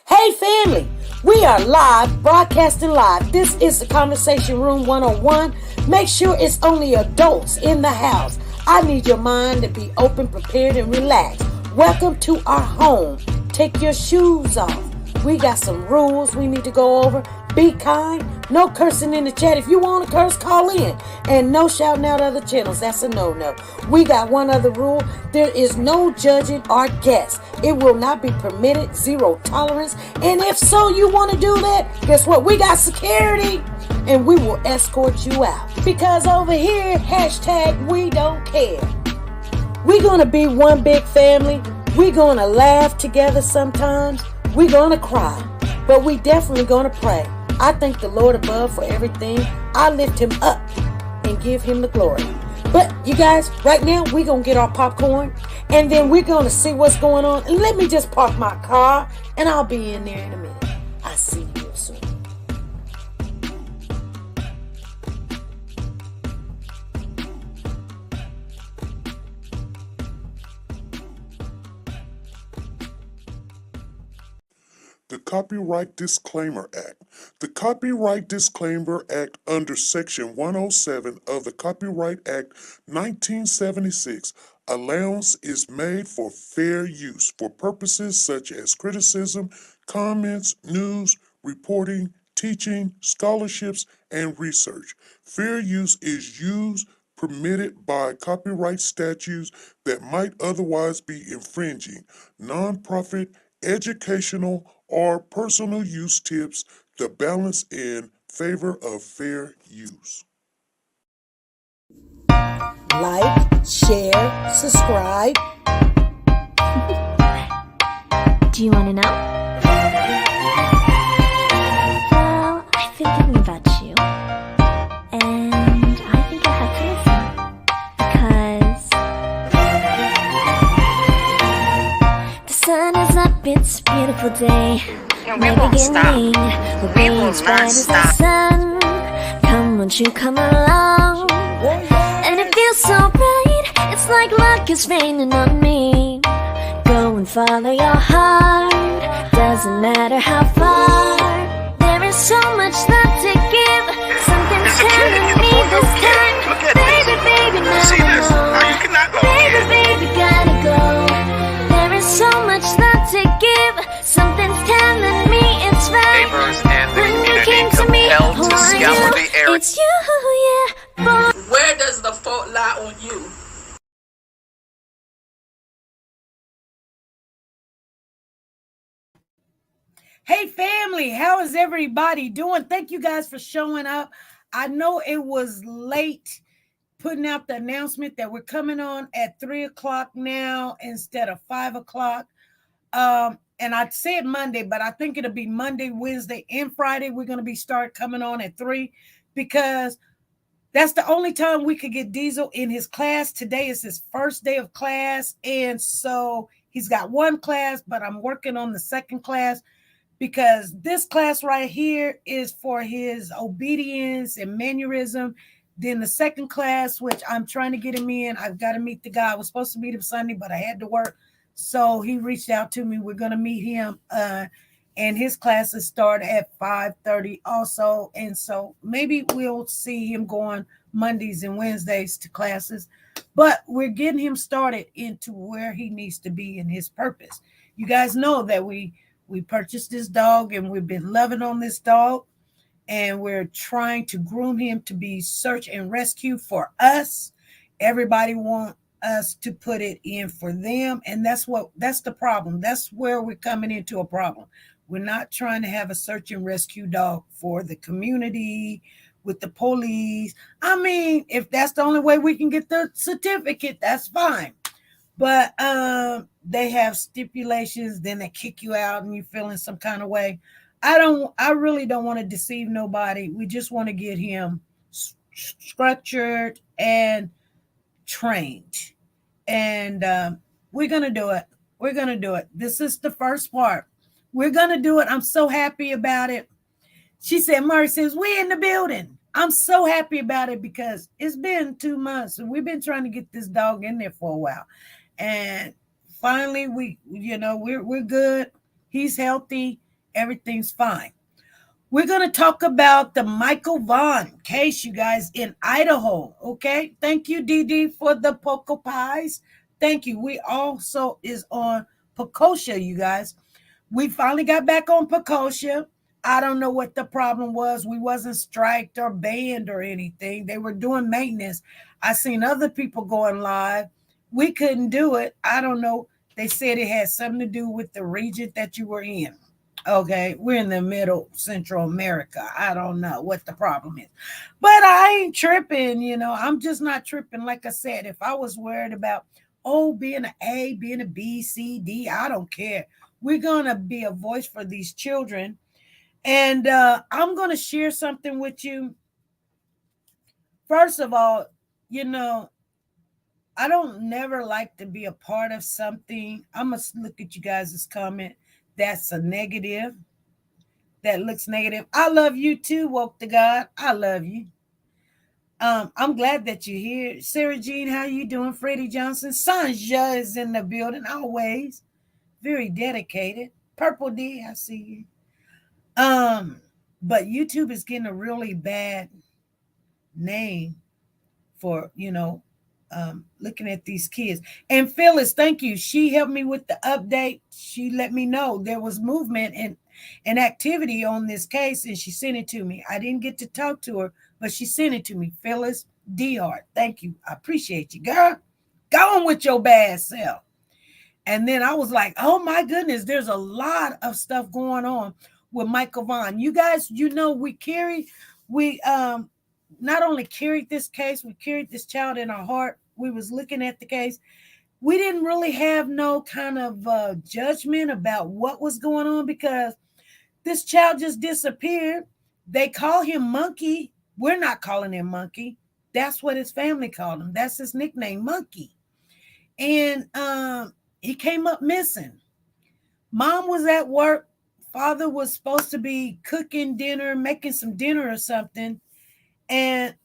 Hey family, we are live, broadcasting live. This is the Conversation Room 101. Make sure it's only adults in the house. I need your mind to be open, prepared, and relaxed. Welcome to our home. Take your shoes off. We got some rules we need to go over. Be kind. No cursing in the chat. If you want to curse, call in. And no shouting out other channels. That's a no-no. We got one other rule. There is no judging our guests. It will not be permitted. Zero tolerance. And if so, you want to do that, guess what? We got security. And we will escort you out. Because over here, hashtag we don't care. We're going to be one big family. We're going to laugh together sometimes. We're going to cry. But we definitely going to pray. I thank the Lord above for everything. I lift him up and give him the glory. But you guys, right now, we're going to get our popcorn. And then we're going to see what's going on. And let me just park my car. And I'll be in there in a minute. I'll see you real soon. The Copyright Disclaimer Act. The Copyright Disclaimer Act under Section 107 of the Copyright Act 1976, allowance is made for fair use for purposes such as criticism, comments, news, reporting, teaching, scholarships, and research. Fair use is used permitted by copyright statutes that might otherwise be infringing. Nonprofit, educational, or personal use tips the balance in favor of fair use. Like, share, subscribe. Do you want to know? Well, I've been thinking about you, and I think I have to listen, because the sun is up, it's a beautiful day. We won't stop. We will not stop. Sun. Come, won't you come along? And it feels so right. It's like luck is raining on me. Go and follow your heart. Doesn't matter how far. There is so much love to give. Something's telling me this time. Baby, now. See this? Now you cannot go. Baby, gotta go. There is so much love to give. Something's telling me it's right. Neighbors and the When you community came to me, compelled to who are scour you? the area. It's you, yeah, boy. Where does the fault lie on you? Hey family, how is everybody doing? Thank you guys for showing up. I know it was late putting out the announcement that we're coming on at 3 o'clock now instead of 5 o'clock. And I said Monday, but I think it'll be Monday, Wednesday, and Friday. We're going to be start coming on at 3 because that's the only time we could get Diesel in his class. Today is his first day of class. And so he's got one class, but I'm working on the second class because this class right here is for his obedience and mannerism. Then the second class, which I'm trying to get him in, I've got to meet the guy. I was supposed to meet him Sunday, but I had to work. So he reached out to me. We're going to meet him. And his classes start at 5:30 also. And so maybe we'll see him going Mondays and Wednesdays to classes. But we're getting him started into where he needs to be in his purpose. You guys know that we purchased this dog and we've been loving on this dog. And we're trying to groom him to be search and rescue for us. Everybody wants us to put it in for them. And that's the problem. That's where we're coming into a problem. We're not trying to have a search and rescue dog for the community with the police. I mean, if that's the only way we can get the certificate, that's fine. But they have stipulations, then they kick you out and you feel in some kind of way. I really don't want to deceive nobody. We just want to get him structured and trained. And we're going to do it. We're going to do it. This is the first part. We're going to do it. I'm so happy about it. She said, Murray says, we in the building. I'm so happy about it because it's been 2 months and we've been trying to get this dog in there for a while. And finally we're good. He's healthy. Everything's fine. We're going to talk about the Michael Vaughn case, you guys, in Idaho. Okay. Thank you, Dee, for the Poco Pies. Thank you. We also is on Pecosha, you guys. We finally got back on Pecosha. I don't know what the problem was. We wasn't striked or banned or anything. They were doing maintenance. I seen other people going live. We couldn't do it. I don't know. They said it had something to do with the region that you were in. Okay, we're in the middle Central America. I don't know what the problem is, but I ain't tripping. I'm just not tripping. Like I said, if I was worried about being an A, being a B, C, D, I don't care. We're gonna be a voice for these children, and I'm gonna share something with you. First of all, I don't never like to be a part of something. I must look at you guys' comment. That's a negative. That looks negative. I love you too, woke to God. I love you. I'm glad that you're here. Sarah Jean, how you doing? Freddie Johnson. Sanja is in the building always. Very dedicated. Purple D, I see you. But YouTube is getting a really bad name for, looking at these kids. And Phyllis, thank you. She helped me with the update. She let me know there was movement and activity on this case, and she sent it to me. I didn't get to talk to her, but she sent it to me. Phyllis D-Hart, thank you. I appreciate you, girl. Go on with your bad self. And then I was like, oh my goodness, there's a lot of stuff going on with Michael Vaughn. You guys, we not only carried this case, we carried this child in our heart. We was looking at the case. We didn't really have no kind of judgment about what was going on because this child just disappeared. They call him Monkey. We're not calling him Monkey. That's what his family called him. That's his nickname, Monkey. And he came up missing. Mom was at work. Father was supposed to be cooking dinner, making some dinner or something. And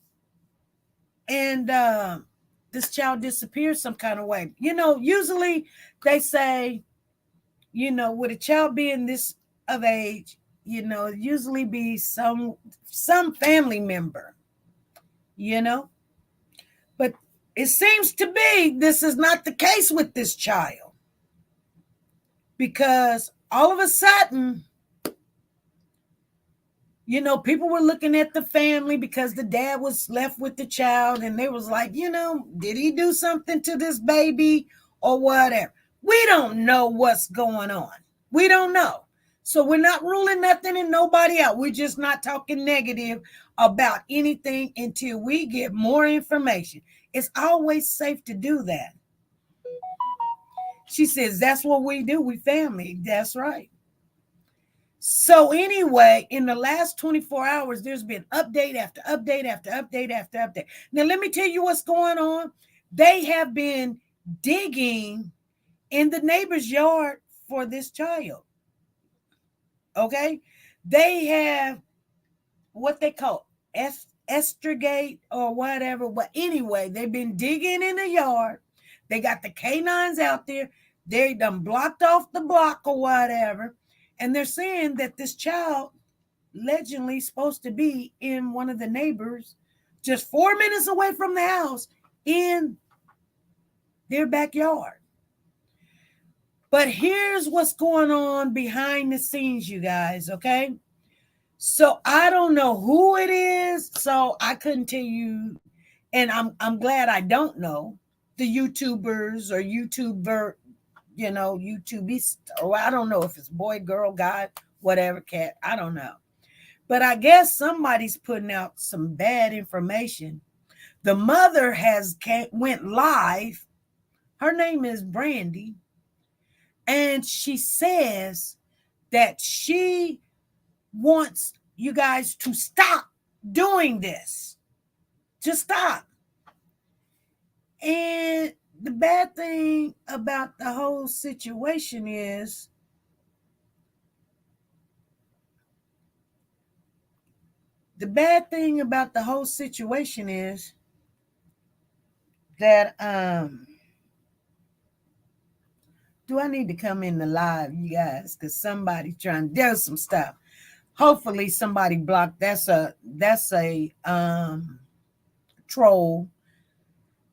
this child disappeared some kind of way. Usually they say, with a child being this of age, usually be some family member, But it seems to be this is not the case with this child. Because all of a sudden, people were looking at the family because the dad was left with the child and they was like, did he do something to this baby or whatever? We don't know what's going on. We don't know. So we're not ruling nothing and nobody out. We're just not talking negative about anything until we get more information. It's always safe to do that. She says, that's what we do. We family. That's right. So anyway, in the last 24 hours, there's been update after update after update after update. Now, let me tell you what's going on. They have been digging in the neighbor's yard for this child. Okay? They have what they call estrogate or whatever. But anyway, they've been digging in the yard. They got the canines out there. They done blocked off the block or whatever. And they're saying that this child allegedly supposed to be in one of the neighbors just 4 minutes away from the house in their backyard. But here's what's going on behind the scenes, you guys, okay? So I don't know who it is, so I couldn't tell you, and I'm glad I don't know the YouTubers or YouTuber, YouTubeist, or I don't know if it's boy, girl, guy, whatever, cat, I don't know. But I guess somebody's putting out some bad information. The mother went live. Her name is Brandy. And she says that she wants you guys to stop doing this. Just stop. And the bad thing about the whole situation is that Do I need to come in the live, you guys? Because somebody's trying to do some stuff. Hopefully somebody blocked. That's a troll.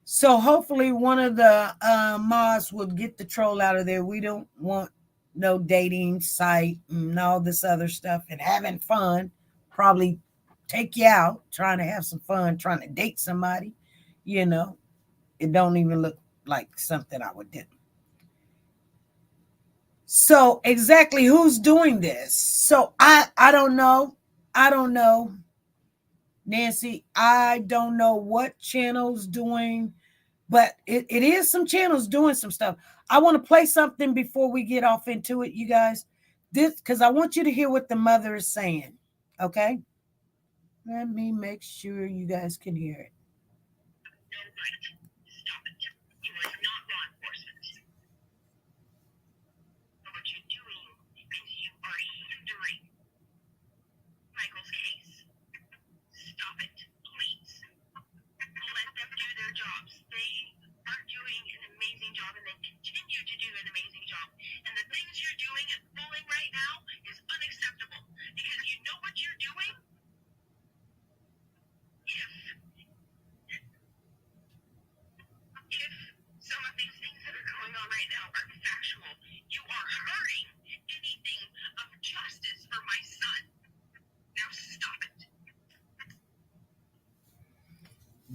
So hopefully one of the mods will get the troll out of there. We don't want no dating site and all this other stuff and having fun. Probably take you out trying to have some fun, trying to date somebody. You know, it don't even look like something I would do. So exactly who's doing this? So I don't know. I don't know. Nancy, I don't know what channel's doing, but it is some channels doing some stuff. I want to play something before we get off into it, you guys. This, because I want you to hear what the mother is saying. Okay? Let me make sure you guys can hear it.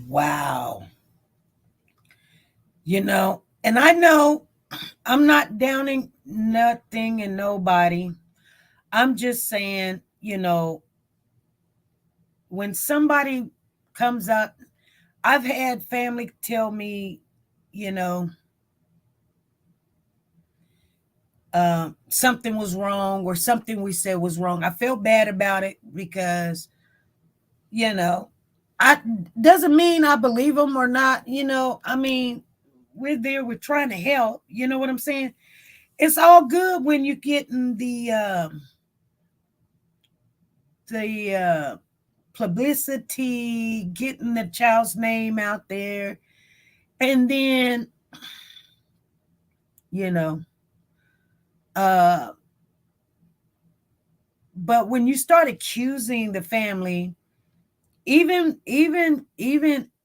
Wow. You know, and I know I'm not downing nothing and nobody. I'm just saying, you know, when somebody comes up, I've had family tell me, you know, something was wrong or something we said was wrong. I felt bad about it because, you know, I doesn't mean I believe them or not. You know, I mean, we're there, we're trying to help. You know what I'm saying? It's all good when you're getting the publicity, getting the child's name out there, and then, you know, but when you start accusing the family, even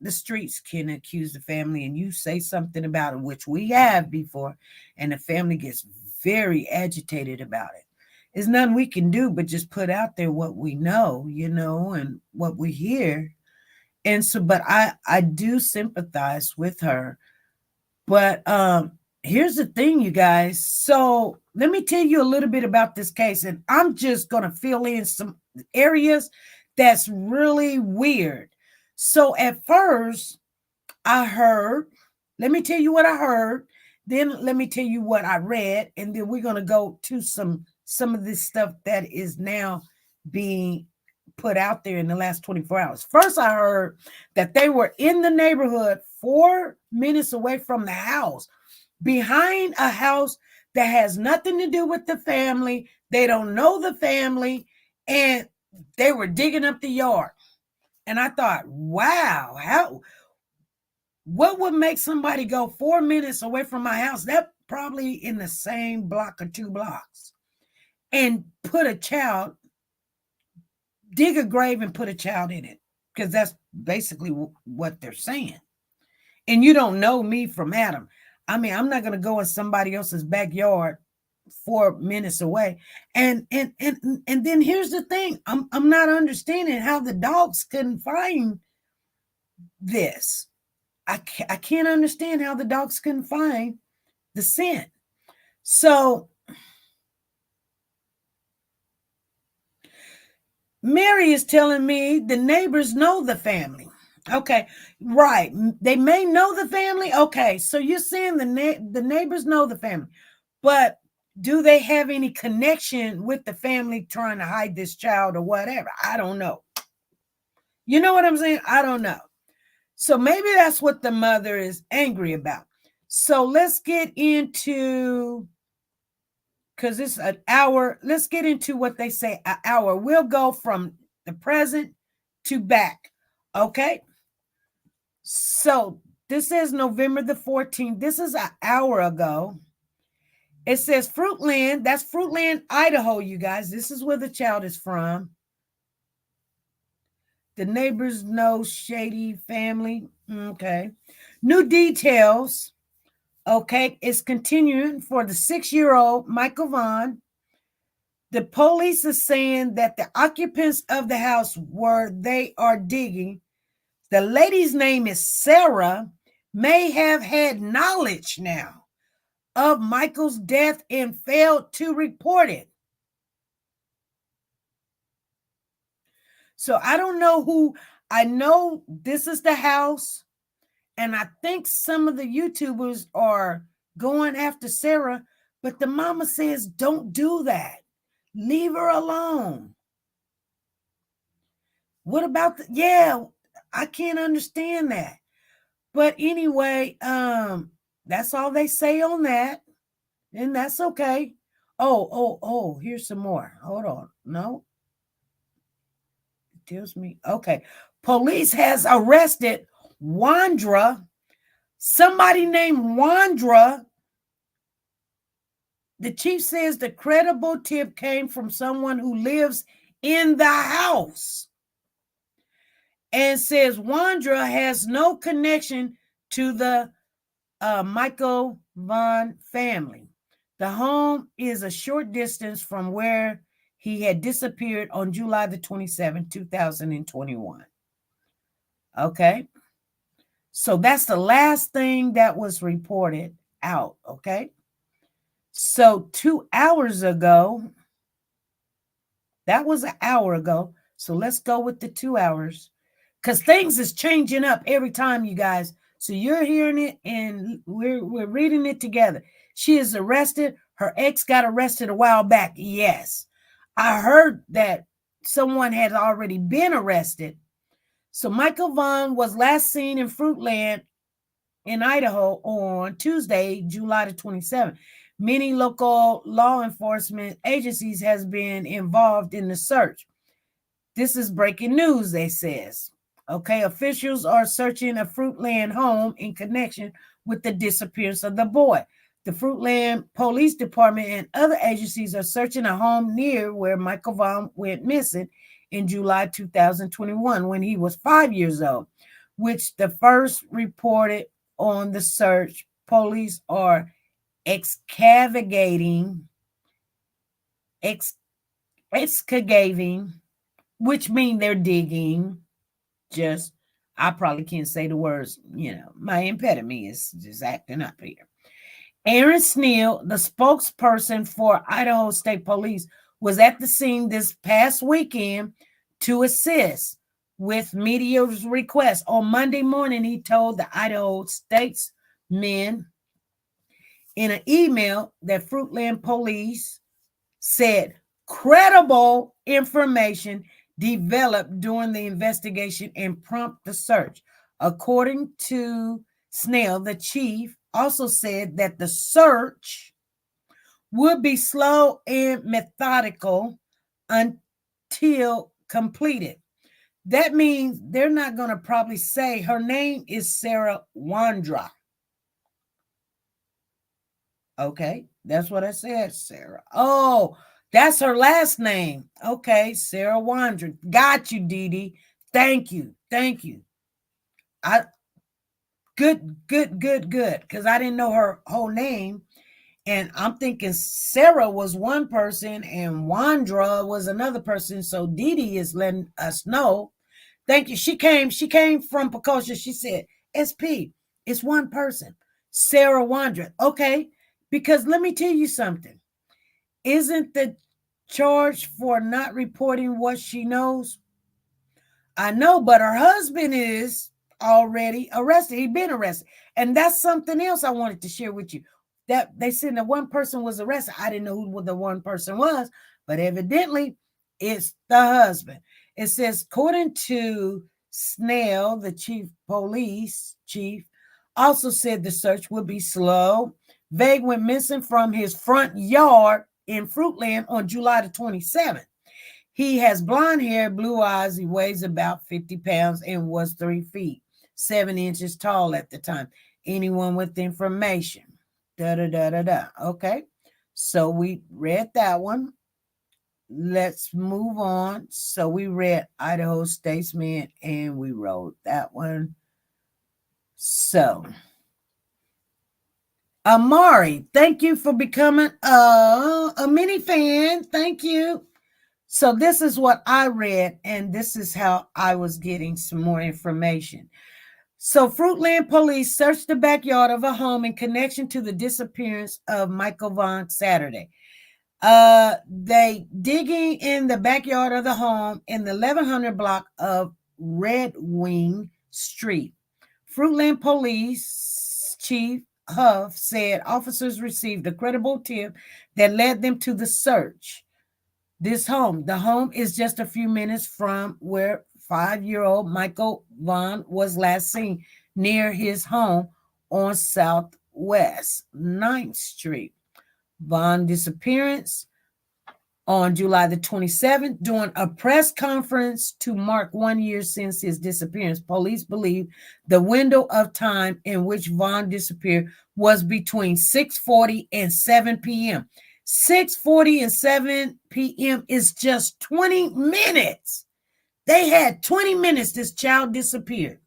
the streets can accuse the family, and you say something about it, which we have before, and the family gets very agitated about it. There's nothing we can do but just put out there what we know, you know, and what we hear. And so, but I do sympathize with her. But here's the thing, you guys. So let me tell you a little bit about this case, and I'm just going to fill in some areas that's really weird. So at first, I heard, let me tell you what I heard, then let me tell you what I read, and then we're going to go to some of this stuff that is now being put out there in the last 24 hours. First, I heard that they were in the neighborhood 4 minutes away from the house, behind a house that has nothing to do with the family. They don't know the family, and they were digging up the yard. And I thought, wow, what would make somebody go 4 minutes away from my house? That probably in the same block or 2 blocks. And put a child, dig a grave and put a child in it. Because that's basically what they're saying. And you don't know me from Adam. I mean, I'm not going to go in somebody else's backyard 4 minutes away. And then here's the thing. I'm not understanding how the dogs couldn't find this. I can't understand how the dogs couldn't find the scent. So Mary is telling me the neighbors know the family. Okay, right. They may know the family. Okay, so you're saying the neighbors know the family, but do they have any connection with the family trying to hide this child or whatever? I don't know. You know what I'm saying? I don't know. So maybe that's what the mother is angry about. So let's get into, because it's an hour. Let's get into what they say, an hour. We'll go from the present to back. Okay. So this is November the 14th. This is an hour ago. It says Fruitland. That's Fruitland, Idaho, you guys. This is where the child is from. The neighbors know shady family. Okay. New details. Okay. It's continuing for the 6-year-old Michael Vaughn. The police is saying that the occupants of the house where they are digging, the lady's name is Sarah, may have had knowledge now of Michael's death and failed to report it. So I don't know who. I know this is the house, and I think some of the YouTubers are going after Sarah, but the mama says don't do that. Leave her alone. What about I can't understand that. But anyway, that's all they say on that. And that's okay. Oh, here's some more. Hold on. No. It tells me. Okay. Police has arrested Wandra. Somebody named Wandra. The chief says the credible tip came from someone who lives in the house and says Wandra has no connection to the Michael Vaughn family. The home is a short distance from where he had disappeared on July the 27th, 2021. Okay. So that's the last thing that was reported out. Okay. So 2 hours ago, that was an hour ago. So let's go with the 2 hours because things is changing up every time, you guys. So you're hearing it and we're reading it together. She is arrested. Her ex got arrested a while back. Yes. I heard that someone had already been arrested. So Michael Vaughn was last seen in Fruitland in Idaho on Tuesday, July the 27th. Many local law enforcement agencies has been involved in the search. This is breaking news, they says. Okay, officials are searching a Fruitland home in connection with the disappearance of the boy. The Fruitland Police Department and other agencies are searching a home near where Michael Vaughn went missing in July 2021 when he was 5 years old, which the first reported on the search. Police are excavating, which means they're digging. Just, I probably can't say the words, my impediment is just acting up here. Aaron Sneal, the spokesperson for Idaho State Police, was at the scene this past weekend to assist with media's request. On Monday morning, he told the Idaho statesmen in an email that Fruitland Police said credible information developed during the investigation and prompt the search. According to Snell, the chief also said that the search would be slow and methodical until completed. That means they're not going to probably say her name is Sarah Wandra. Okay, that's what I said, Sarah. Oh, that's her last name. Okay, Sarah Wandra. Got you, Dee Dee. Thank you. Good. Because I didn't know her whole name. And I'm thinking Sarah was one person and Wandra was another person. So Dee Dee is letting us know. Thank you. She came from Pecosha. She said, SP, it's one person. Sarah Wandra. Okay. Because let me tell you something. Isn't the charge for not reporting what she knows? I know, but her husband is already arrested. He'd been arrested. And that's something else I wanted to share with you. That they said that one person was arrested. I didn't know who the one person was, but evidently it's the husband. It says, according to Snell, the police chief, also said the search would be slow. Vague went missing from his front yard in Fruitland on July the 27th. He has blonde hair, blue eyes. He weighs about 50 pounds and was 3 feet, 7 inches tall at the time. Anyone with information. Okay. So we read that one. Let's move on. So we read Idaho Statesman and we wrote that one. So Amari, thank you for becoming a mini fan. Thank you. So this is what I read, and this is how I was getting some more information. So Fruitland police searched the backyard of a home in connection to the disappearance of Michael Vaughn Saturday. They digging in the backyard of the home in the 1100 block of Red Wing Street. Fruitland Police Chief Huff said officers received a credible tip that led them to the search. This home, the home is just a few minutes from where 5-year-old Michael Vaughn was last seen near his home on Southwest 9th Street. Vaughn disappearance on July the 27th during a press conference to mark 1 year since his disappearance. Police believe the window of time in which Vaughn disappeared was between 6:40 and 7 p.m. 6:40 and 7 p.m. is just 20 minutes. They had 20 minutes this child disappeared.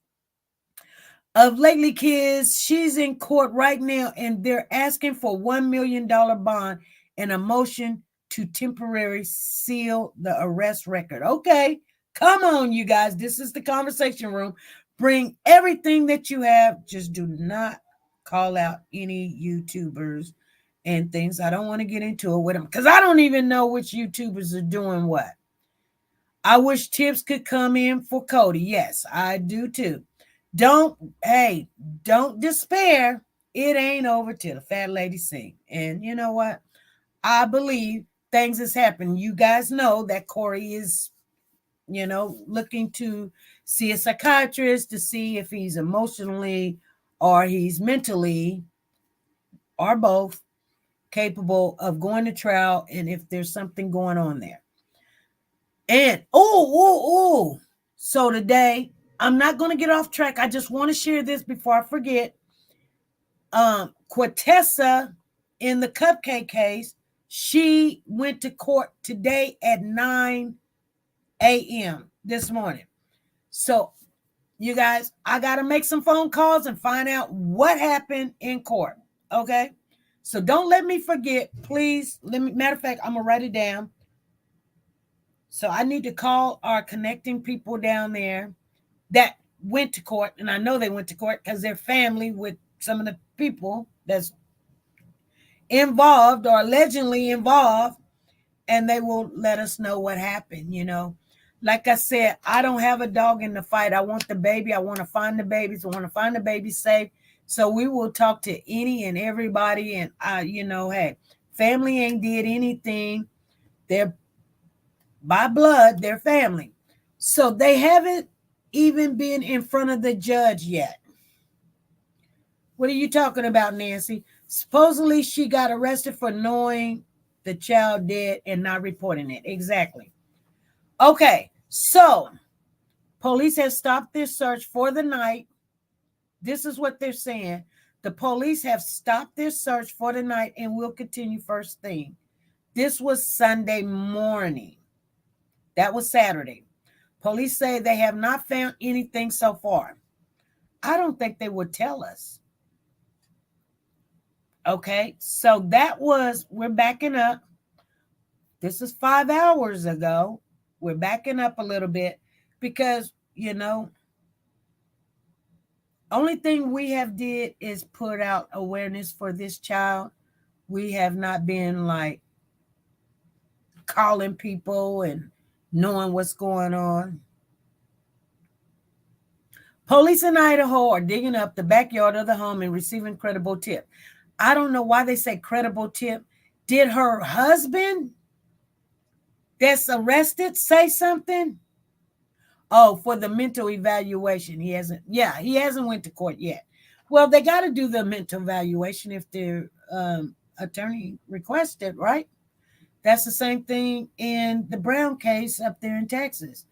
Of Lately Kids, she's in court right now, and they're asking for $1 million bond and a motion to temporarily seal the arrest record. Okay, come on, you guys. This is the conversation room. Bring everything that you have. Just do not call out any YouTubers and things. I don't want to get into it with them because I don't even know which YouTubers are doing what. I wish tips could come in for Cody. Yes, I do too. Don't despair. It ain't over till the fat lady sing. And you know what? I believe things has happened. You guys know that Corey is, looking to see a psychiatrist to see if he's emotionally or he's mentally or both capable of going to trial and if there's something going on there. And so today, I'm not going to get off track. I just want to share this before I forget. Quintessa in the cupcake case, she went to court today at 9 a.m. this morning. So, you guys, I got to make some phone calls and find out what happened in court. Okay? So don't let me forget. Please, matter of fact, I'm going to write it down. So I need to call our connecting people down there that went to court. And I know they went to court because they're family with some of the people that's involved or allegedly involved. And they will let us know what happened, Like I said, I don't have a dog in the fight. I want the baby. I want to find the babies. I want to find the baby safe. So we will talk to any and everybody. And, hey, family ain't did anything. They're by blood, they're family. So they haven't even been in front of the judge yet. What are you talking about, Nancy? Supposedly she got arrested for knowing the child dead and not reporting it. Exactly. Okay, so police have stopped their search for the night. This is what they're saying. The police have stopped their search for the night and will continue first thing. This was Sunday morning. That was Saturday. Police say they have not found anything so far. I don't think they would tell us. Okay, so we're backing up. This is 5 hours ago. We're backing up a little bit because, only thing we have did is put out awareness for this child. We have not been like calling people and knowing what's going on. Police in Idaho are digging up the backyard of the home and receiving credible tip. I don't know why they say credible tip. Did her husband that's arrested say something? Oh, for the mental evaluation. He hasn't went to court yet. Well, they got to do the mental evaluation if their attorney requested, right? That's the same thing in the Brown case up there in Texas.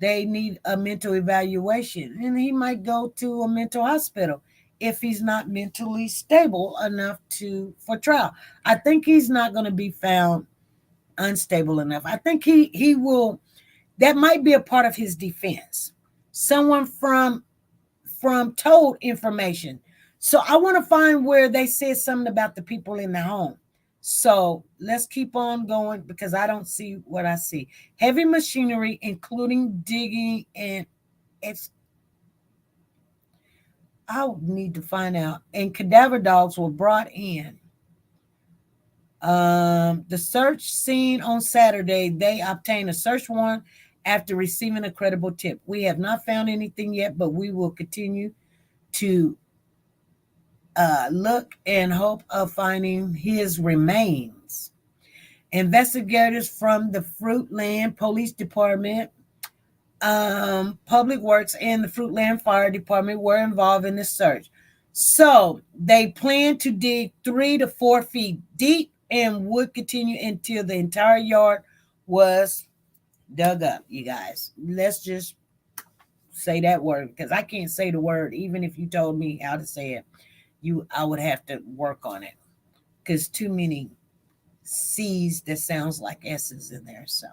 They need a mental evaluation, and he might go to a mental hospital if he's not mentally stable enough for trial. I think he's not going to be found unstable enough. I think he will. That might be a part of his defense. Someone from told information. So I want to find where they said something about the people in the home. So let's keep on going because I don't see what I see. Heavy machinery, including digging and I need to find out. And cadaver dogs were brought in. The search scene on Saturday, they obtained a search warrant after receiving a credible tip. We have not found anything yet, but we will continue to look and hope of finding his remains. Investigators from the Fruitland Police Department, Public Works, and the Fruitland Fire Department were involved in the search. So they plan to dig 3 to 4 feet deep and would continue until the entire yard was dug up, you guys. Let's just say that word because I can't say the word. Even if you told me how to say it, I would have to work on it because too many C's that sounds like S's in there. So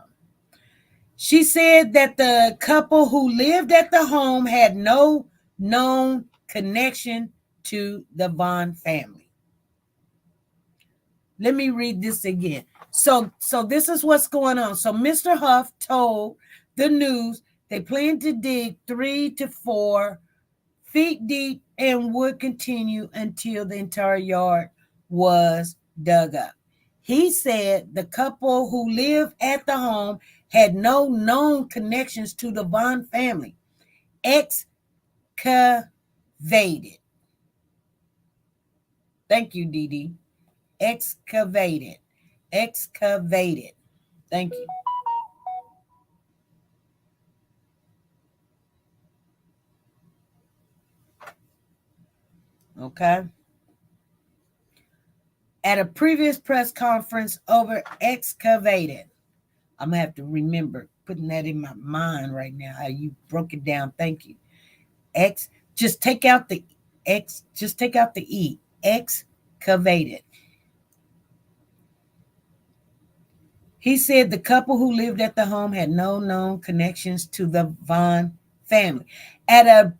she said that the couple who lived at the home had no known connection to the Vaughn family. Let me read this again. So this is what's going on. So Mr. Huff told the news they planned to dig 3 to 4 feet deep and would continue until the entire yard was dug up. He said the couple who lived at the home had no known connections to the Vaughn family. Excavated. Thank you, Dee Dee. Excavated. Thank you. Okay. At a previous press conference over excavated. I'm going to have to remember putting that in my mind right now, how you broke it down. Thank you. Just take out the E. Excavated. He said the couple who lived at the home had no known connections to the Vaughn family. At a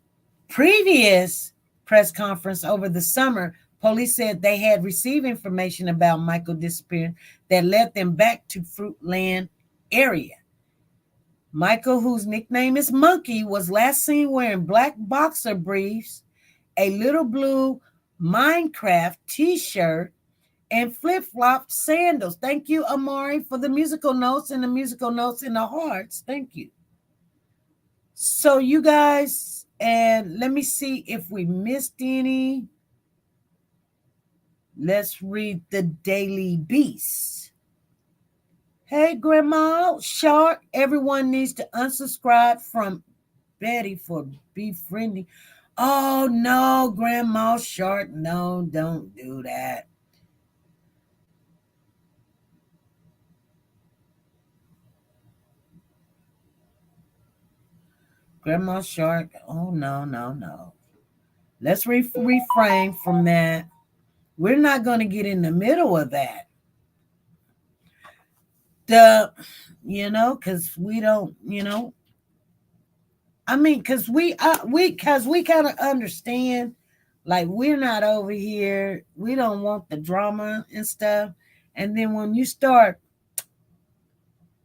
previous press conference over the summer, police said they had received information about Michael disappearing that led them back to Fruitland area. Michael, whose nickname is Monkey, was last seen wearing black boxer briefs, a little blue Minecraft t-shirt, and flip-flop sandals. Thank you, Amari, for the musical notes and the hearts. Thank you. So you guys, and let me see if we missed any. Let's read the Daily Beast. Hey, Grandma Shark, everyone needs to unsubscribe from Betty for befriending. Oh, no, Grandma Shark, no, don't do that. Grandma Shark, oh, no. Let's refrain from that. We're not going to get in the middle of that. Because we don't, because we kind of understand, like, we're not over here. We don't want the drama and stuff. And then when you start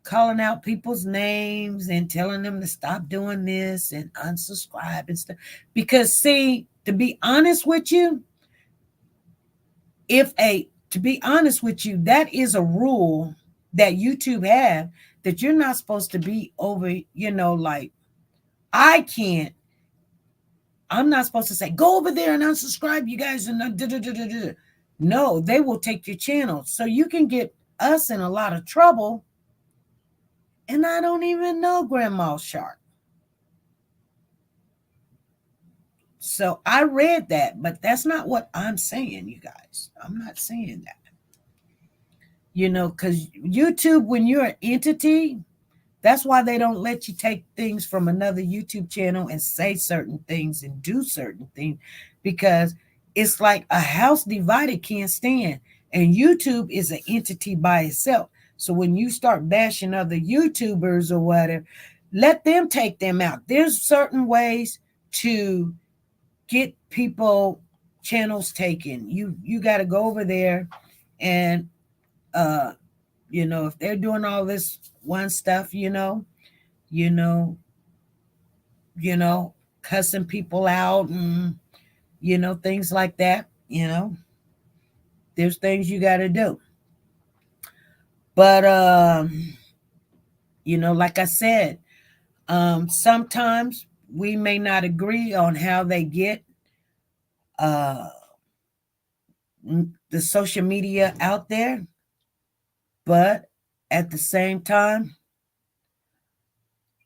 calling out people's names and telling them to stop doing this and unsubscribe and stuff, because see, to be honest with you, that is a rule that YouTube have, that you're not supposed to be over, like, I'm not supposed to say, go over there and unsubscribe, you guys. And no, they will take your channel. So you can get us in a lot of trouble. And I don't even know Grandma Shark. So I read that, but that's not what I'm saying, you guys. I'm not saying that. Because YouTube, when you're an entity, that's why they don't let you take things from another YouTube channel and say certain things and do certain things. because it's like a house divided can't stand. And YouTube is an entity by itself. So when you start bashing other YouTubers or whatever, let them take them out. There's certain ways to get people channels taken. You got to go over there and if they're doing all this one stuff, cussing people out and things like that, there's things you got to do. But like I said, sometimes we may not agree on how they get the social media out there, but at the same time,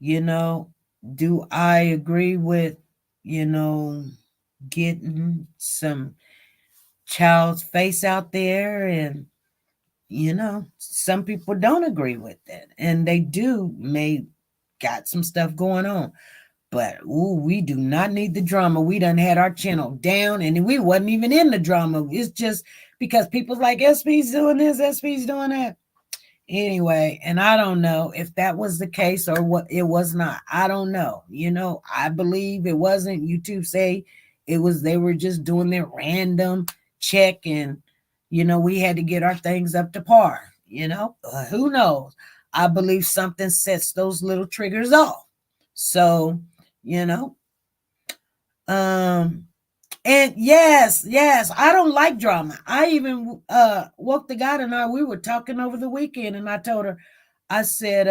do I agree with, getting some child's face out there? And, some people don't agree with that. And they may got some stuff going on. But, we do not need the drama. We done had our channel down and we wasn't even in the drama. It's just because people's like, SP's doing this, SP's doing that. Anyway, and I don't know if that was the case or what it was not. I don't know. I believe it wasn't. YouTube say it was, they were just doing their random check and, we had to get our things up to par, who knows? I believe something sets those little triggers off. So, and yes, I don't like drama. I even woke the God and we were talking over the weekend, and I told her, I said,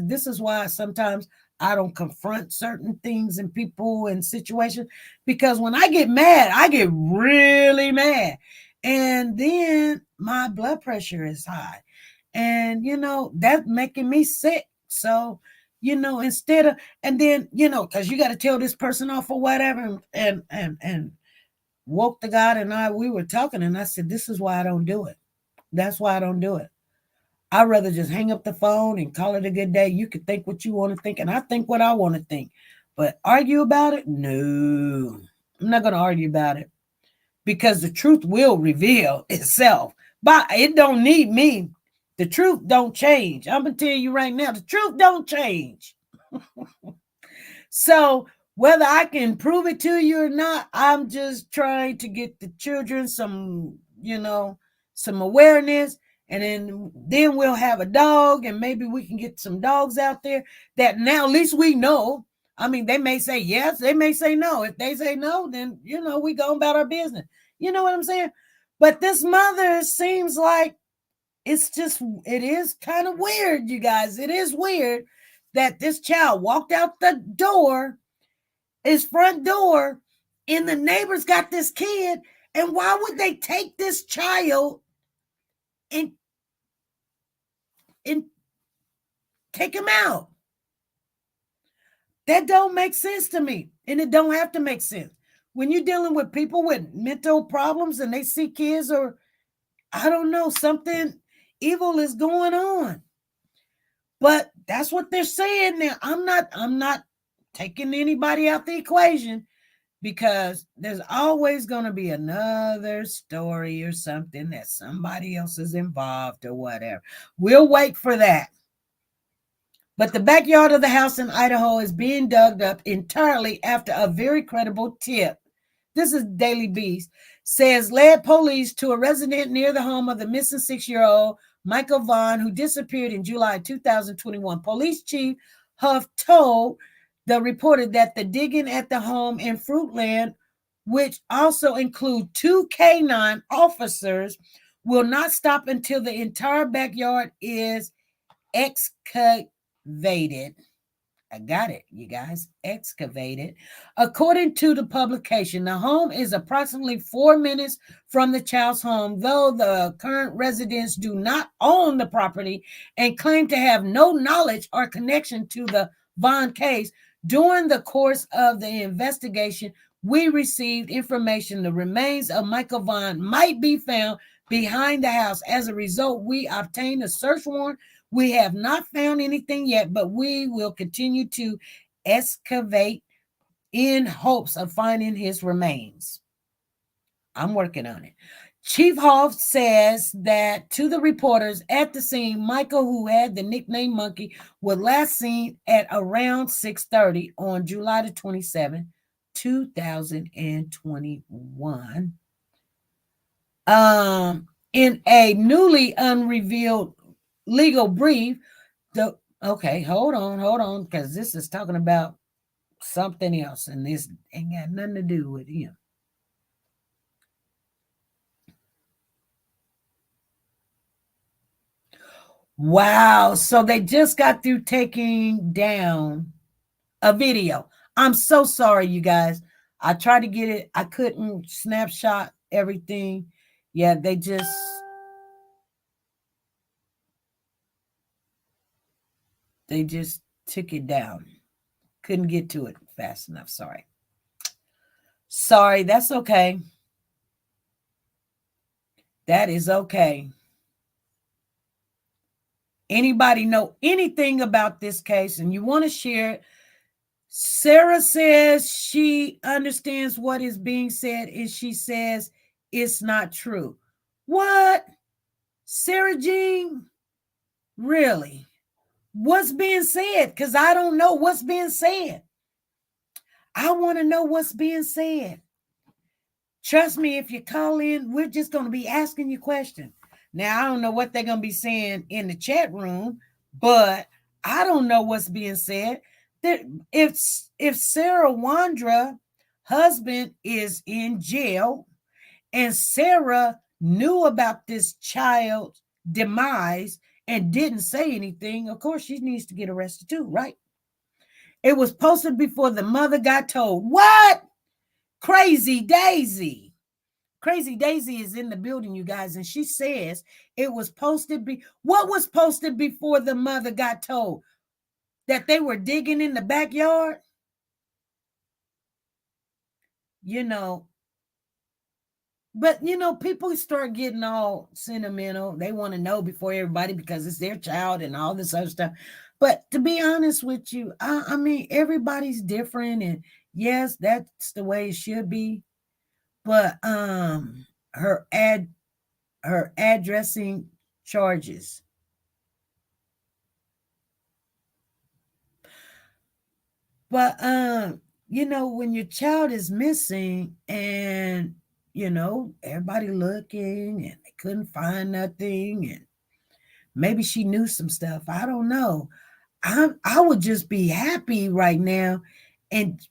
this is why sometimes I don't confront certain things and people and situations, because when I get mad, I get really mad. And then my blood pressure is high. And, that's making me sick. So, instead of, and then, because you got to tell this person off or whatever, and woke the God and we were talking, and I said, this is why I don't do it. That's why I don't do it. I'd rather just hang up the phone and call it a good day. You can think what you want to think, and I think what I want to think. But argue about it? No, I'm not going to argue about it, because the truth will reveal itself. But it don't need me. The truth don't change. I'm going to tell you right now, the truth don't change. So whether I can prove it to you or not, I'm just trying to get the children some, some awareness. And then we'll have a dog, and maybe we can get some dogs out there that now at least we know. I mean, they may say yes, they may say no. If they say no, then, we go about our business. You know what I'm saying? But this mother seems like it is kind of weird, you guys. It is weird that this child walked out the door, his front door, and the neighbors got this kid. And why would they take this child and take him out? That don't make sense to me. And it don't have to make sense. When you're dealing with people with mental problems and they see kids, or I don't know, something evil is going on. But that's what they're saying now. I'm not taking anybody out the equation, because there's always going to be another story or something that somebody else is involved or whatever. We'll wait for that. But the backyard of the house in Idaho is being dug up entirely after a very credible tip. This is Daily Beast. Says led police to a resident near the home of the missing 6-year-old Michael Vaughn, who disappeared in July 2021. Police Chief Huff told the reporter that the digging at the home in Fruitland, which also include 2 canine officers, will not stop until the entire backyard is excavated. I got it, you guys. Excavated. According to the publication, the home is approximately 4 minutes from the child's home, though the current residents do not own the property and claim to have no knowledge or connection to the Vaughn case. During the course of the investigation, we received information the remains of Michael Vaughn might be found behind the house. As a result, we obtained a search warrant. We have not found anything yet, but we will continue to excavate in hopes of finding his remains. I'm working on it. Chief Hoff says that to the reporters at the scene, Michael, who had the nickname Monkey, was last seen at around 6:30 on July the 27th, 2021. In a newly unrevealed legal brief, okay, hold on, because this is talking about something else, and this ain't got nothing to do with him. Wow. So they just got through taking down a video. I'm so sorry, you guys. I tried to get it. I couldn't snapshot everything. Yeah, they just took it down. Couldn't get to it fast enough. Sorry, that's okay. That is okay. Anybody know anything about this case and you want to share it? Sarah says she understands what is being said and she says it's not true. What? Sarah Jean? Really? What's being said? Because I don't know what's being said. I want to know what's being said. Trust me, if you call in, we're just going to be asking you questions. Now, I don't know what they're going to be saying in the chat room, but I don't know what's being said. If Sarah Wandra husband is in jail and Sarah knew about this child's demise and didn't say anything, of course she needs to get arrested too, right? It was posted before the mother got told. What? Crazy Daisy. Crazy Daisy is in the building, you guys, and she says it was posted. What was posted before the mother got told? That they were digging in the backyard? You know, but people start getting all sentimental. They want to know before everybody because it's their child and all this other stuff. But to be honest with you, I mean, everybody's different, and yes, that's the way it should be. But her addressing charges. But when your child is missing and everybody looking and they couldn't find nothing, and maybe she knew some stuff. I don't know. I would just be happy right now and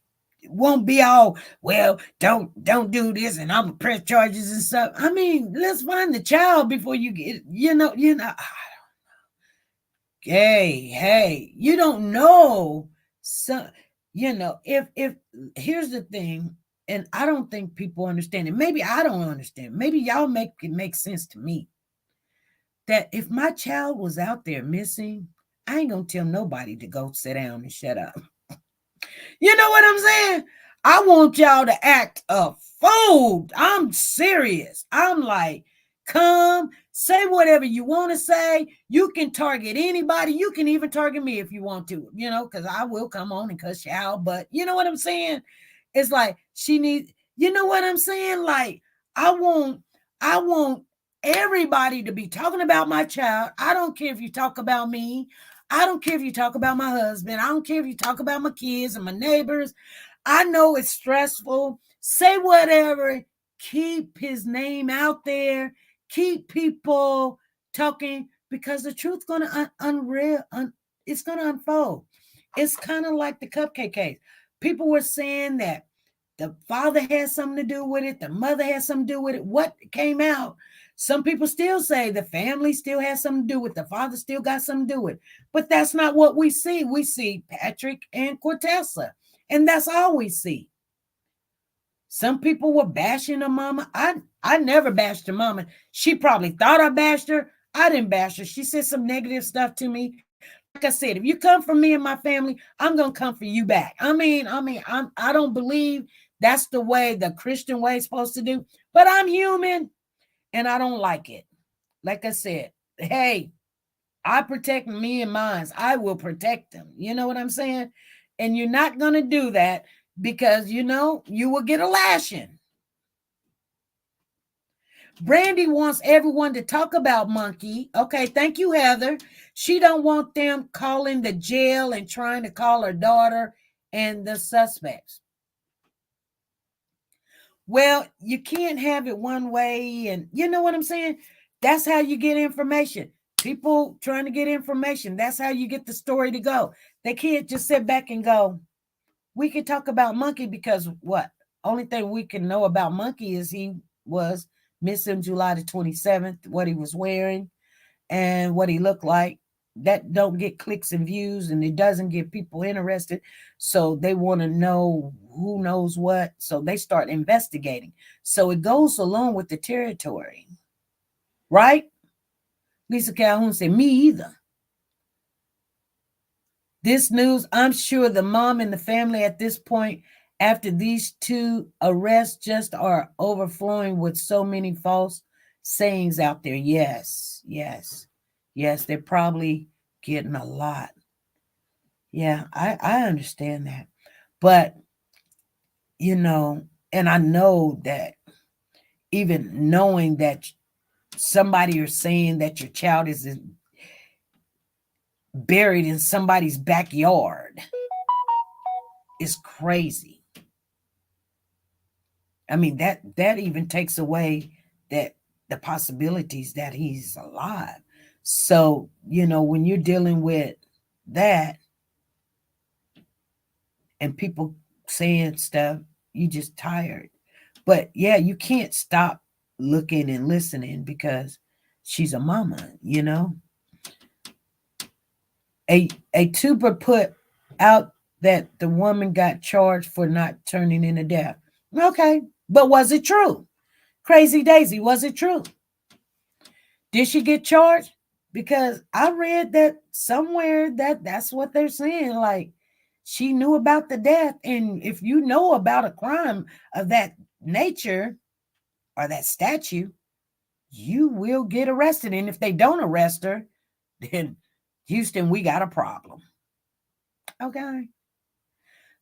won't be all, well, don't do this and I'm gonna press charges and stuff. I mean, let's find the child before you get, I don't know. Hey, you don't know. So, if here's the thing, and I don't think people understand it. Maybe I don't understand. Maybe y'all make it make sense to me. That if my child was out there missing, I ain't gonna tell nobody to go sit down and shut up. You know what I'm saying? I want y'all to act a fool. I'm serious. I'm like, come, say whatever you want to say. You can target anybody. You can even target me if you want to, because I will come on and cuss you out. But you know what I'm saying? It's like she needs, you know what I'm saying? Like, I want everybody to be talking about my child. I don't care if you talk about me. I don't care if you talk about my husband. I don't care if you talk about my kids and my neighbors. I know it's stressful. Say whatever. Keep his name out there. Keep people talking because the truth's going to it's going to unfold. It's kind of like the cupcake case. People were saying that the father had something to do with it. The mother had something to do with it. What came out? Some people still say the family still has something to do with it. The father still got something to do with it. But that's not what we see. We see Patrick and Cortessa. And that's all we see. Some people were bashing her mama. I never bashed her mama. She probably thought I bashed her. I didn't bash her. She said some negative stuff to me. Like I said, if you come for me and my family, I'm going to come for you back. I don't believe that's the way the Christian way is supposed to do. But I'm human and I don't like it. Like I said, hey, I protect me and mine. I will protect them. You know what I'm saying? And you're not going to do that. because, you know, you will get a lashing. Brandy wants everyone to talk about Monkey. Okay, thank you, Heather. She don't want them calling the jail and trying to call her daughter and the suspects. Well, you can't have it one way, and you know what I'm saying? That's how you get information. People trying to get information. That's how you get the story to go. They can't just sit back and go, we can talk about Monkey because what? Only thing we can know about Monkey is he was missing July the 27th, what he was wearing and what he looked like. That don't get clicks and views, and it doesn't get people interested. So they want to know who knows what. So they start investigating. So it goes along with the territory, right? Lisa Calhoun said, me either. This news, I'm sure the mom and the family at this point, after these two arrests, just are overflowing with so many false sayings out there. Yes, they're probably getting a lot. Yeah, I understand that. But, you know, and I know that even knowing that somebody is saying that your child is buried in somebody's backyard is crazy. I mean, that even takes away that the possibilities that he's alive. So, you know, when you're dealing with that and people saying stuff, you just tired. But yeah, you can't stop looking and listening because she's a mama, you know. A tuber put out that the woman got charged for not turning in a death. Okay, but was it true? Crazy Daisy, was it true? Did she get charged? Because I read that somewhere that's what they're saying. Like, she knew about the death. And if you know about a crime of that nature or that statute, you will get arrested. And if they don't arrest her, then Houston, we got a problem. Okay.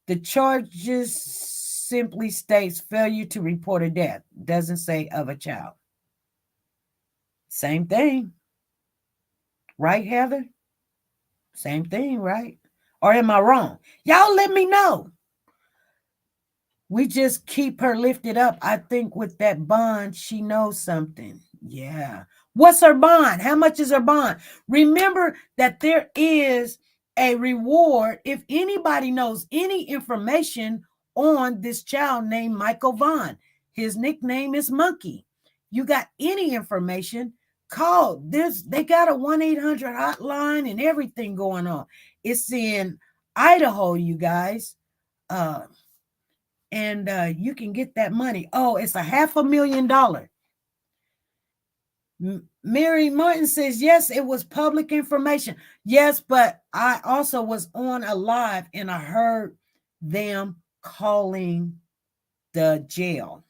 The charges simply states failure to report a death. Doesn't say of a child. Same thing. Right, Heather? Same thing, right? Or am I wrong? Y'all let me know. We just keep her lifted up. I think with that bond, she knows something. Yeah. What's her bond? How much is her bond? Remember that there is a reward if anybody knows any information on this child named Michael Vaughn. His nickname is Monkey. You got any information, call. They got a 1-800 hotline and everything going on. It's in Idaho, you guys. And you can get that money. Oh, it's $500,000. Mary Martin says, yes, it was public information. Yes, but I also was on a live and I heard them calling the jail.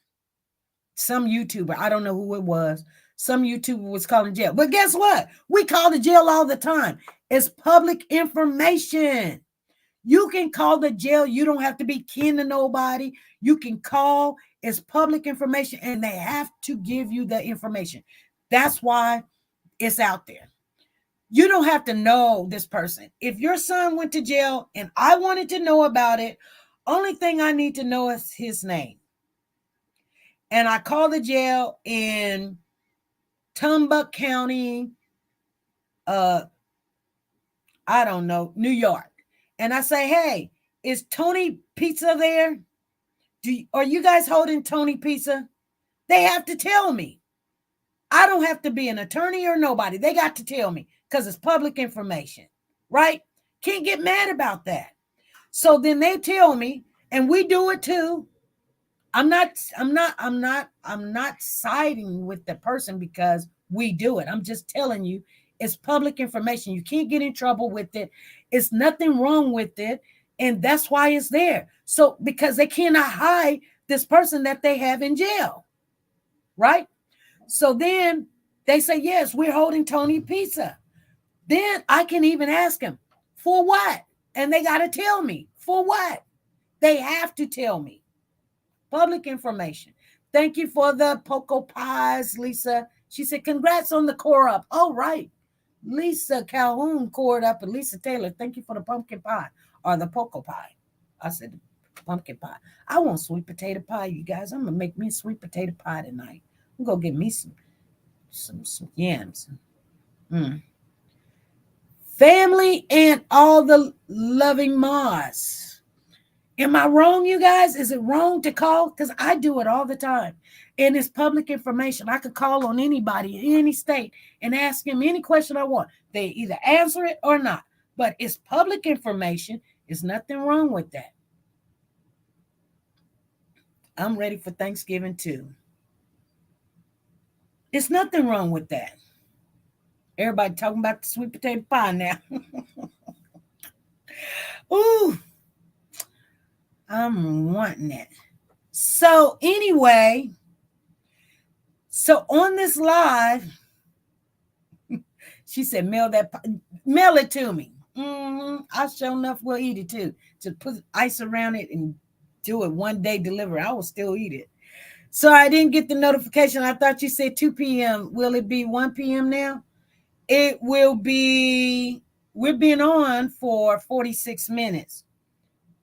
Some YouTuber, I don't know who it was. Some YouTuber was calling jail. But guess what? We call the jail all the time. It's public information. You can call the jail. You don't have to be kin to nobody. You can call. It's public information, and they have to give you the information. That's why it's out there. You don't have to know this person. If your son went to jail and I wanted to know about it, only thing I need to know is his name. And I call the jail in Tumbuk County, I don't know, New York. And I say, hey, is Tony Pizza there? Are you guys holding Tony Pizza? They have to tell me. I don't have to be an attorney or nobody. They got to tell me because it's public information, right? Can't get mad about that. So then they tell me, and we do it too. I'm not siding with the person because we do it. I'm just telling you, it's public information. You can't get in trouble with it. It's nothing wrong with it. And that's why it's there. So because they cannot hide this person that they have in jail, right? So then they say, yes, we're holding Tony Pizza. Then I can even ask him, for what? And they got to tell me, for what? They have to tell me. Public information. Thank you for the Poco Pies, Lisa. She said, congrats on the core up. All right. Lisa Calhoun cored up, and Lisa Taylor, thank you for the pumpkin pie or the Poco Pie. I said pumpkin pie. I want sweet potato pie, you guys. I'm going to make me a sweet potato pie tonight. I'm going to get me some yams. Family and all the loving Moss. Am I wrong, you guys? Is it wrong to call? Because I do it all the time. And it's public information. I could call on anybody in any state and ask them any question I want. They either answer it or not. But it's public information. There's nothing wrong with that. I'm ready for Thanksgiving too. There's nothing wrong with that. Everybody talking about the sweet potato pie now. Ooh. I'm wanting it. So anyway, so on this live, she said, mail it to me. I sure enough will eat it too. Just put ice around it and do it one day delivery. I will still eat it. So I didn't get the notification. I thought you said 2 p.m. Will it be 1 p.m. now? It will be, we're being on for 46 minutes.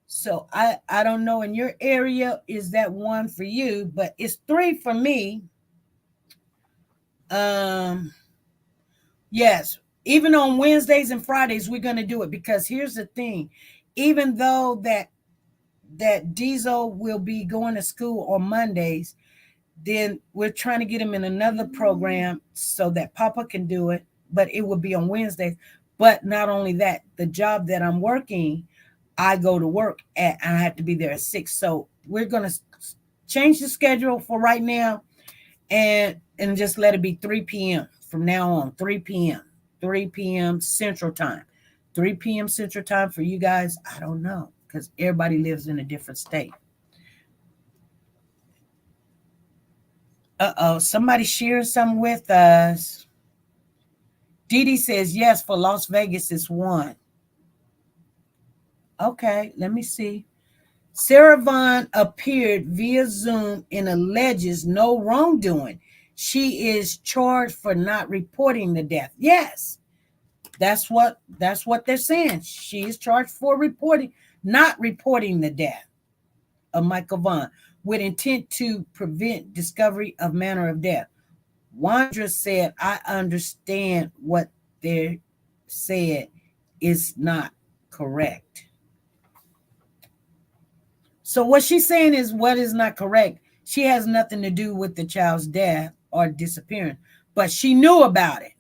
So I don't know in your area, is that 1 for you, but it's 3 for me. Yes, even on Wednesdays and Fridays, we're going to do it because here's the thing. Even though that Diesel will be going to school on Mondays, then we're trying to get him in another program so that Papa can do it, but it will be on Wednesdays. But not only that, the job that I'm working, I go to work and I have to be there at 6. So we're going to change the schedule for right now and just let it be 3 p.m. from now on, 3 p.m. Central Time. 3 p.m. Central Time for you guys, I don't know, because everybody lives in a different state. Somebody sharing something with us. Dee Dee says, yes, for Las Vegas, it's 1. Okay, let me see. Sarah Vaughn appeared via Zoom and alleges no wrongdoing. She is charged for not reporting the death. Yes, that's what they're saying. She is charged for not reporting the death of Michael Vaughn with intent to prevent discovery of manner of death. Wandra said, I understand what they said is not correct. So what she's saying is what is not correct. She has nothing to do with the child's death or disappearance, but she knew about it.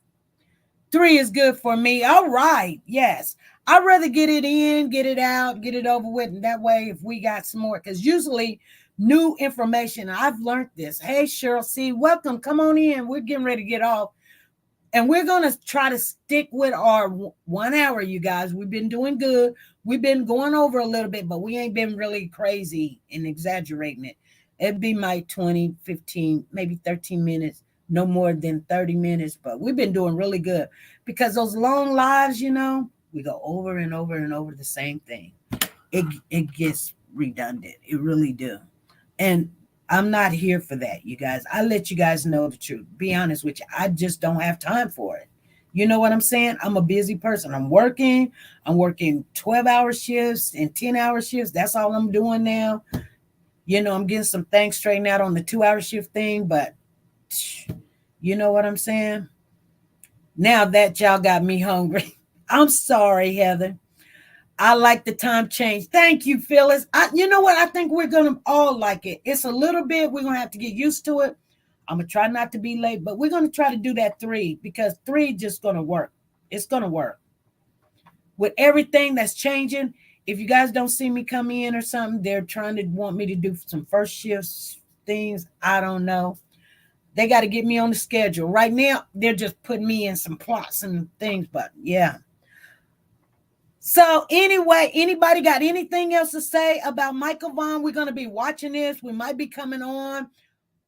3 is good for me. All right. Yes. I'd rather get it in, get it out, get it over with. And that way, if we got some more, because usually new information, I've learned this. Hey, Cheryl C., welcome. Come on in. We're getting ready to get off. And we're going to try to stick with our 1 hour, you guys. We've been doing good. We've been going over a little bit, but we ain't been really crazy and exaggerating it. It'd be my 20, 15, maybe 13 minutes, no more than 30 minutes. But we've been doing really good because those long lives, you know, we go over and over and over the same thing. It gets redundant. It really do. And I'm not here for that, you guys. I let you guys know the truth. Be honest with you. I just don't have time for it. You know what I'm saying? I'm a busy person. I'm working 12-hour shifts and 10-hour shifts. That's all I'm doing now. You know, I'm getting some things straightened out on the 2-hour shift thing, but you know what I'm saying? Now that y'all got me hungry. I'm sorry, Heather. I like the time change. Thank you, Phyllis. You know what? I think we're going to all like it. It's a little bit. We're going to have to get used to it. I'm going to try not to be late, but we're going to try to do that 3 because 3 just going to work. It's going to work. With everything that's changing, if you guys don't see me come in or something, they're trying to want me to do some first shifts things. I don't know. They got to get me on the schedule. Right now, they're just putting me in some plots and things, but yeah. So anyway, anybody got anything else to say about Michael Vaughn? We're going to be watching this. We might be coming on,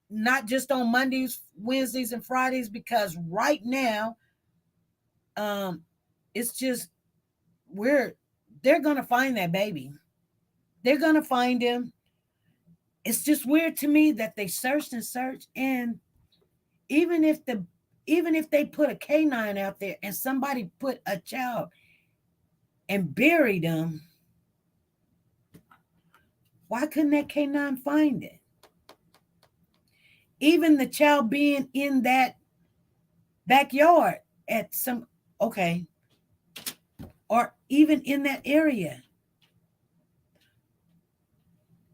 not just on Mondays, Wednesdays, and Fridays, because right now, it's just they're going to find that baby. They're going to find him. It's just weird to me that they searched and searched, and even if they put a canine out there and somebody put a child and buried them, why couldn't that canine find it? Even the child being in that backyard at some, okay, or even in that area.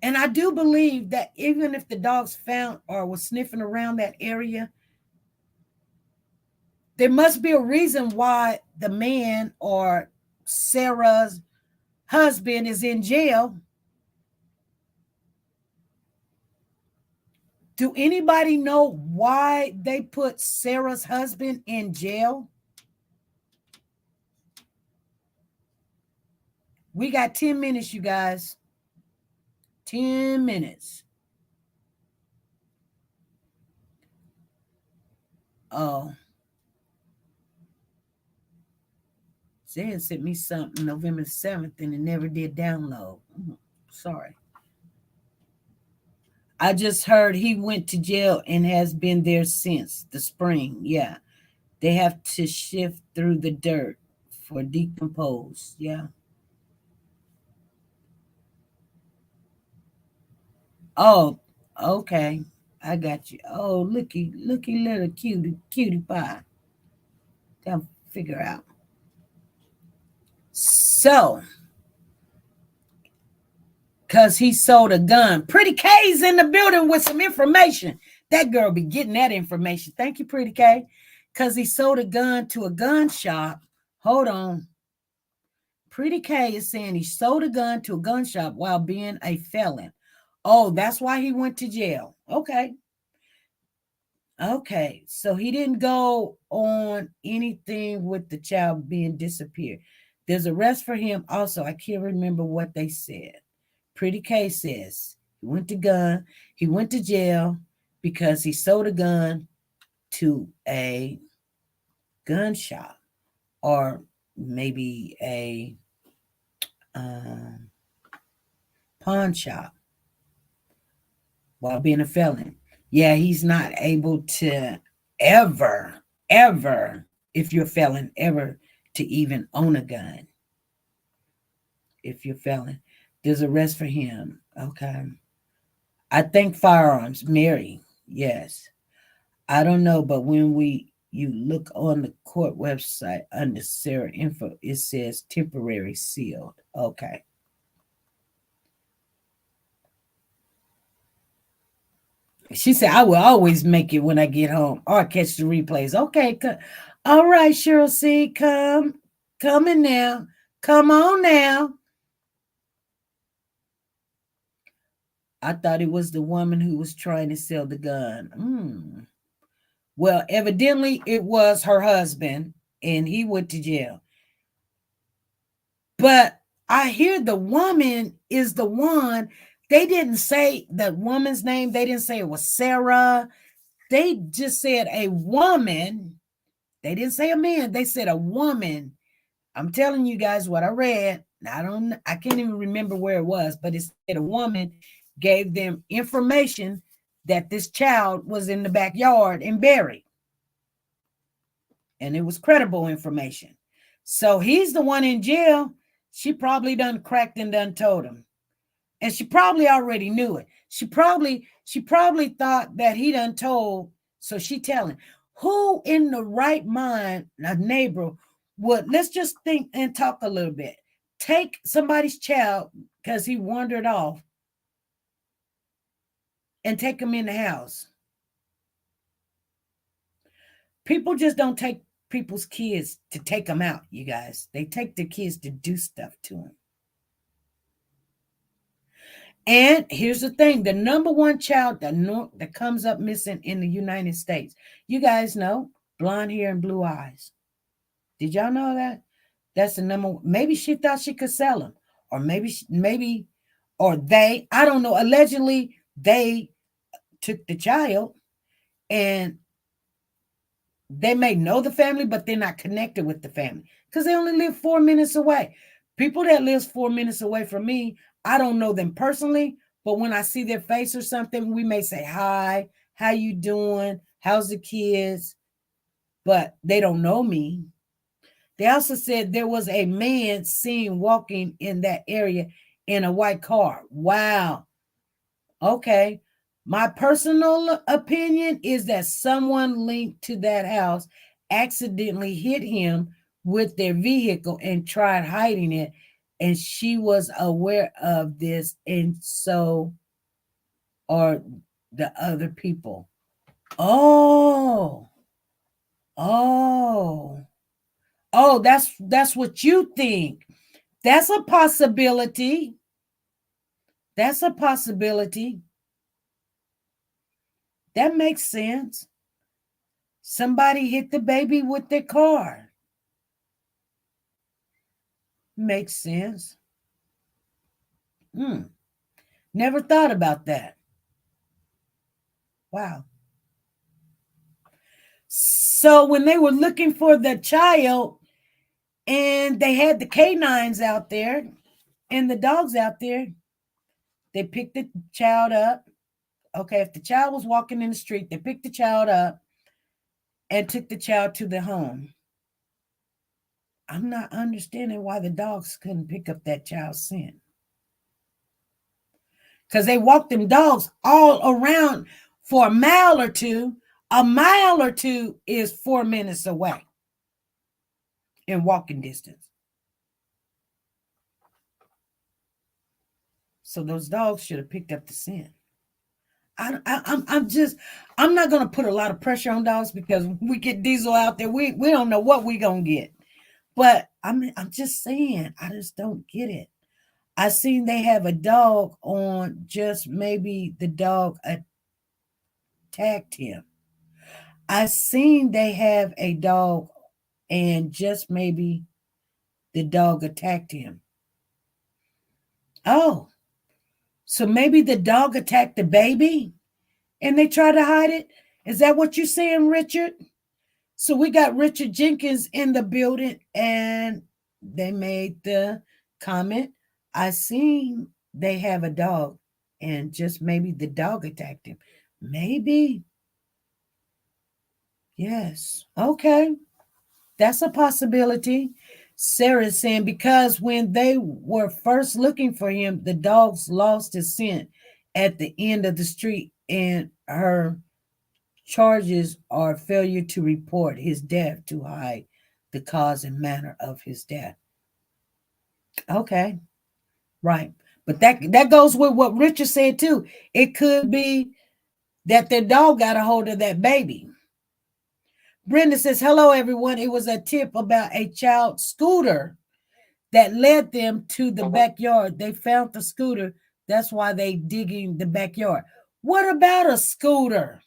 And I do believe that even if the dogs found or was sniffing around that area, there must be a reason why the man or Sarah's husband is in jail. Do anybody know why they put Sarah's husband in jail? We got 10 minutes, you guys. 10 minutes. Oh. Zan sent me something November 7th and it never did download. Sorry. I just heard he went to jail and has been there since the spring. Yeah. They have to shift through the dirt for decompose. Yeah. Oh, okay. I got you. Oh, looky little cutie pie. Gotta figure out. So, because he sold a gun. Pretty K's in the building with some information. That girl be getting that information. Thank you, Pretty K. Because he sold a gun to a gun shop. Hold on. Pretty K is saying he sold a gun to a gun shop while being a felon. Oh, that's why he went to jail. Okay. Okay. So he didn't go on anything with the child being disappeared. There's arrest for him. Also, I can't remember what they said. Pretty K says he went to jail because he sold a gun to a gun shop or maybe a pawn shop while being a felon. Yeah, he's not able to ever, if you're a felon, ever to even own a gun. If you're a felon. There's arrest for him. Okay. I think firearms. Mary. Yes. I don't know, but when you look on the court website under Sarah info, it says temporary sealed. Okay. She said, I will always make it when I get home or catch the replays. Okay. All right, Cheryl C. Coming now. Come on now. I thought it was the woman who was trying to sell the gun. Well, evidently it was her husband, and he went to jail. But I hear the woman is the one. They didn't say the woman's name. They didn't say it was Sarah. They just said a woman. They didn't say a man. They said a woman. I'm telling you guys what I read. I can't even remember where it was, but it said a woman gave them information that this child was in the backyard and buried. And it was credible information. So he's the one in jail. She probably done cracked and done told him. And she probably already knew it. She probably thought that he done told, so she telling. Who in the right mind, a neighbor, would, let's just think and talk a little bit. Take somebody's child because he wandered off and take them in the house. People just don't take people's kids to take them out, you guys. They take their kids to do stuff to them. And here's the thing. The number one child that comes up missing in the United States, you guys know, blonde hair and blue eyes. Did y'all know that? That's the number one. Maybe she thought she could sell them. Or I don't know. Allegedly, they took the child and they may know the family, but they're not connected with the family because they only live 4 minutes away. People that lives 4 minutes away from me, I don't know them personally, but when I see their face or something, we may say hi, how you doing, how's the kids, but they don't know me. They also said there was a man seen walking in that area in a white car. Wow. Okay. My personal opinion is that someone linked to that house accidentally hit him with their vehicle and tried hiding it. And she was aware of this, and so are the other people. Oh, oh, oh, that's what you think. That's a possibility. That's a possibility. That makes sense. Somebody hit the baby with their car. Makes sense. Never thought about that. Wow. So when they were looking for the child and they had the canines out there and the dogs out there, they picked the child up. Okay, if the child was walking in the street, they picked the child up and took the child to the home. I'm not understanding why the dogs couldn't pick up that child's scent. Because they walked them dogs all around for a mile or two. A mile or two is 4 minutes away in walking distance. So those dogs should have picked up the scent. I'm not going to put a lot of pressure on dogs because we get Diesel out there. We don't know what we're going to get. But I'm just saying, I just don't get it. I seen they have a dog on, just maybe the dog attacked him. I seen they have a dog and just maybe the dog attacked him. Oh, so maybe the dog attacked the baby and they tried to hide it? Is that what you're saying, Richard? So we got Richard Jenkins in the building and they made the comment, I seen they have a dog and just maybe the dog attacked him. Maybe. Yes. Okay. That's a possibility. Sarah's saying because when they were first looking for him, the dogs lost his scent at the end of the street, and her charges are failure to report his death to hide the cause and manner of his death. Okay. Right. But that goes with what Richard said too. It could be that their dog got a hold of that baby. Brenda says, hello, everyone. It was a tip about a child scooter that led them to the backyard. They found the scooter. That's why they digging the backyard. What about a scooter?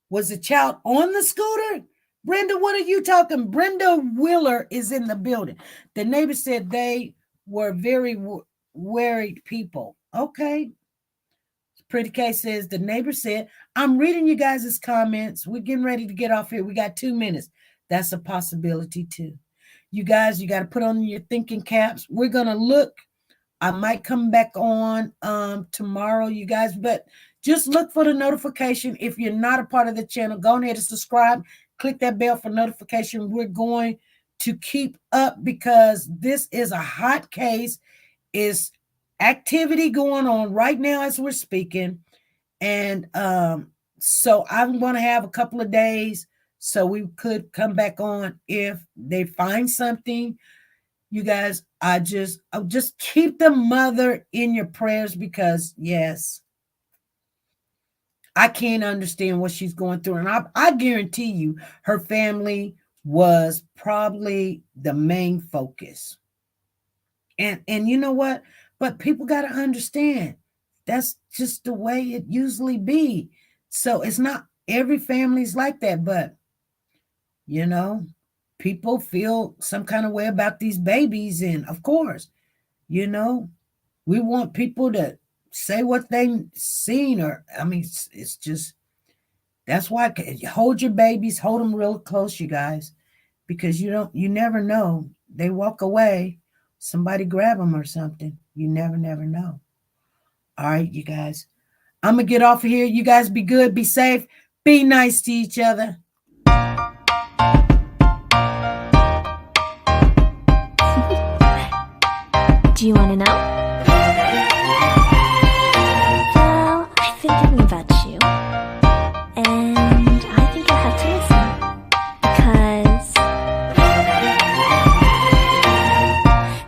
Was the child on the scooter? Brenda, what are you talking? Brenda Wheeler is in the building. The neighbor said they were very worried people. Okay. Pretty K says, the neighbor said, I'm reading you guys' comments. We're getting ready to get off here. We got 2 minutes. That's a possibility too. You guys, you got to put on your thinking caps. We're going to look. I might come back on tomorrow, you guys, but just look for the notification. If you're not a part of the channel, go ahead and subscribe. Click that bell for notification. We're going to keep up because this is a hot case. Is activity going on right now as we're speaking, and so I'm going to have a couple of days so we could come back on if they find something. You guys, I'll just keep the mother in your prayers because yes, I can't understand what she's going through, and I guarantee you her family was probably the main focus. And you know what? But people got to understand that's just the way it usually be. So it's not every family's like that, but you know, people feel some kind of way about these babies. And of course, you know, we want people to say what they seen, or I mean, it's just, that's why hold your babies, hold them real close, you guys, because you never know. They walk away, somebody grab them or something. You never know. All right, you guys. I'm going to get off of here. You guys be good, be safe, be nice to each other. Do you want to know? Well, I've been thinking about you, and I think you'll have to listen, because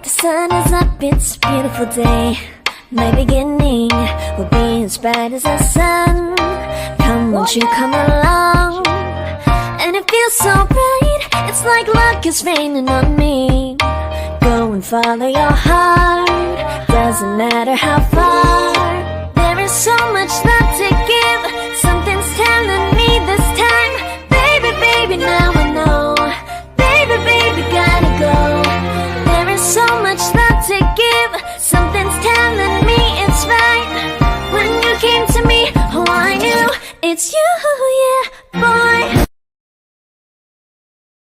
the sun is up, it's a beautiful day. My beginning will be as bright as the sun. Come, won't you come along? And it feels so bright, it's like luck is raining on me. Go and follow your heart, doesn't matter how far. There is so much love to